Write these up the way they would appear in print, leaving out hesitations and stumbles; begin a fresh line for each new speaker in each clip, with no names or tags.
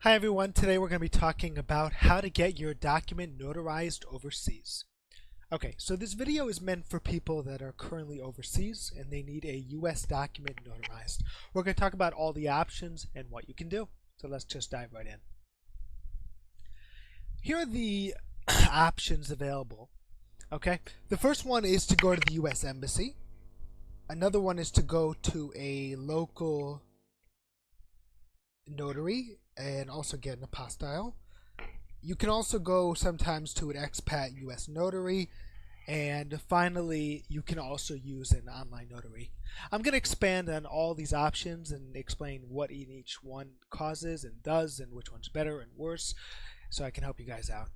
Hi everyone, today we're going to be talking about how to get your document notarized overseas. Okay, so this video is meant for people that are currently overseas and they need a US document notarized. We're going to talk about all the options and what you can do. So let's just dive right in. Here are the options available. Okay, the first one is to go to the US Embassy. Another one is to go to a local notary and also get an apostille. You can also go sometimes to an EXPAT US Notary, and finally you can also use an online notary. I'm going to expand on all these options and explain what each one causes and does and which one's better and worse so I can help you guys out.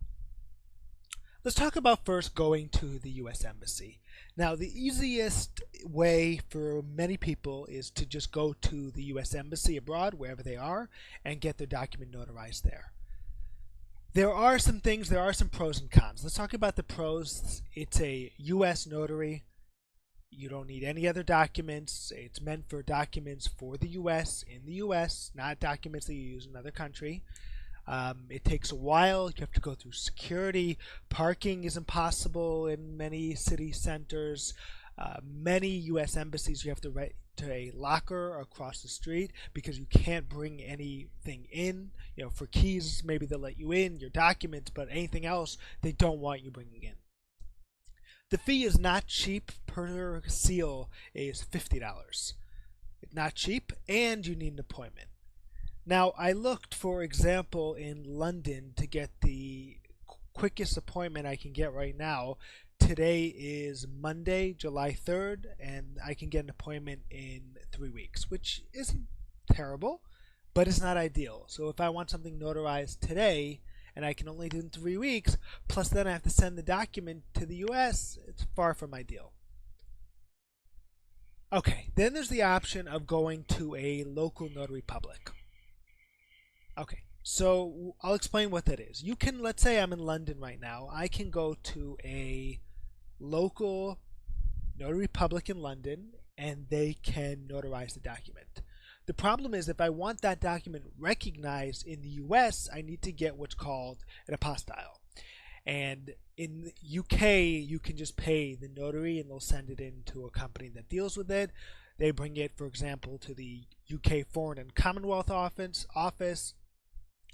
Let's talk about first going to the US Embassy. Now, the easiest way for many people is to just go to the US Embassy abroad, wherever they are, and get their document notarized there. There are some pros and cons. Let's talk about the pros. It's a US notary. You don't need any other documents. It's meant for documents for the US, in the US, not documents that you use in another country. It takes a while. You have to go through security. Parking is impossible in many city centers. Many U.S. embassies, you have to rent to a locker across the street because you can't bring anything in. You know, for keys, maybe they'll let you in, your documents, but anything else, they don't want you bringing in. The fee is not cheap. Per seal is $50. It's not cheap, and you need an appointment. Now, I looked, for example, in London to get the quickest appointment I can get right now. Today is Monday, July 3rd, and I can get an appointment in 3 weeks, which isn't terrible, but it's not ideal. So if I want something notarized today, and I can only do it in 3 weeks, plus then I have to send the document to the US, it's far from ideal. Okay, then there's the option of going to a local notary public. Okay, so I'll explain what that is. You can, let's say I'm in London right now. I can go to a local notary public in London and they can notarize the document. The problem is if I want that document recognized in the US, I need to get what's called an apostille. And in the UK, you can just pay the notary and they'll send it in to a company that deals with it. They bring it, for example, to the UK Foreign and Commonwealth Office,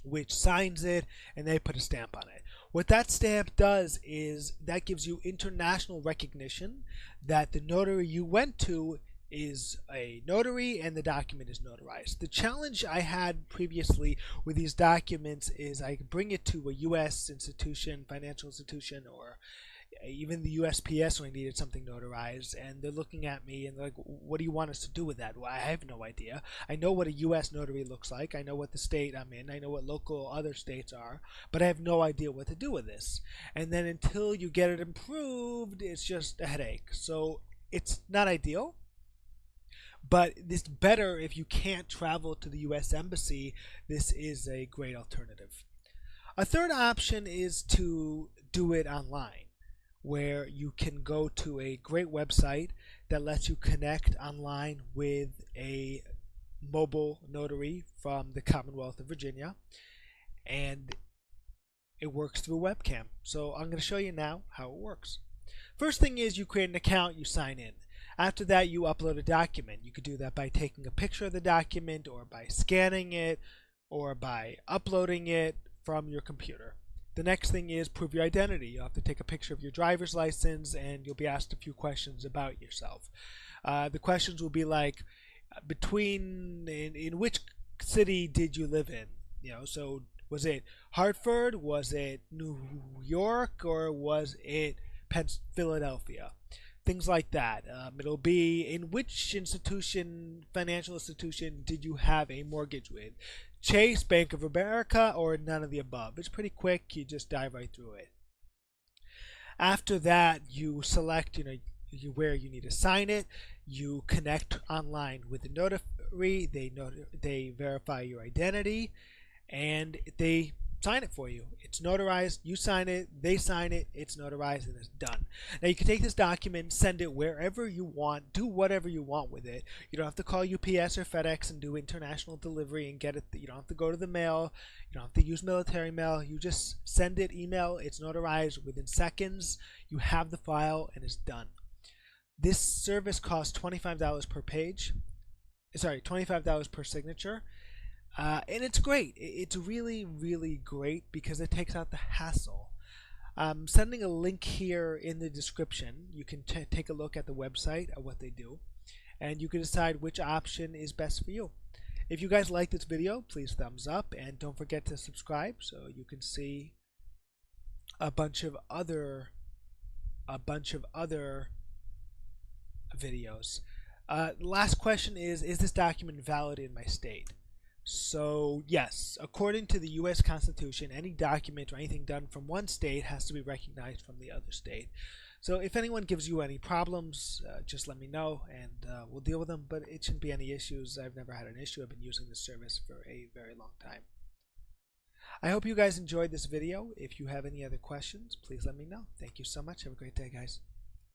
which signs it, and they put a stamp on it. What that stamp does is that gives you international recognition that the notary you went to is a notary and the document is notarized. The challenge I had previously with these documents is I could bring it to a U.S. institution, financial institution, or even the USPS when I needed something notarized, and they're looking at me and they're like, what do you want us to do with that? Well, I have no idea. I know what a US notary looks like. I know what the state I'm in. I know what local other states are, but I have no idea what to do with this. And then until you get it improved, it's just a headache. So it's not ideal, but it's better if you can't travel to the US Embassy. This is a great alternative. A third option is to do it online, where you can go to a great website that lets you connect online with a mobile notary from the Commonwealth of Virginia, and it works through a webcam. So I'm going to show you now how it works. First thing is you create an account, you sign in. After that, you upload a document. You could do that by taking a picture of the document, or by scanning it, or by uploading it from your computer. The next thing is prove your identity. You'll have to take a picture of your driver's license and you'll be asked a few questions about yourself. The questions will be like, in which city did you live in? You know, so was it Hartford, was it New York, or was it Philadelphia? Things like that. It'll be in which financial institution did you have a mortgage with? Chase, Bank of America, or none of the above. It's pretty quick. You just dive right through it. After that, you select, where you need to sign it. You connect online with the notary. They verify your identity, and they sign it for you. It's notarized, you sign it, they sign it, it's notarized, and it's done. Now you can take this document, send it wherever you want, do whatever you want with it. You don't have to call UPS or FedEx and do international delivery and get it. You don't have to go to the mail, you don't have to use military mail. You just send it, email, it's notarized within seconds. You have the file and it's done. This service costs $25 per page. Sorry, $25 per signature. And it's great. It's really, really great because it takes out the hassle. I'm sending a link here in the description. You can take a look at the website of what they do, and you can decide which option is best for you. If you guys like this video, please thumbs up, and don't forget to subscribe so you can see a bunch of other videos. Last question is this document valid in my state? So yes, according to the U.S. Constitution, any document or anything done from one state has to be recognized from the other state. So if anyone gives you any problems, just let me know and we'll deal with them, but it shouldn't be any issues. I've never had an issue. I've been using this service for a very long time. I hope you guys enjoyed this video. If you have any other questions, please let me know. Thank you so much. Have a great day, guys.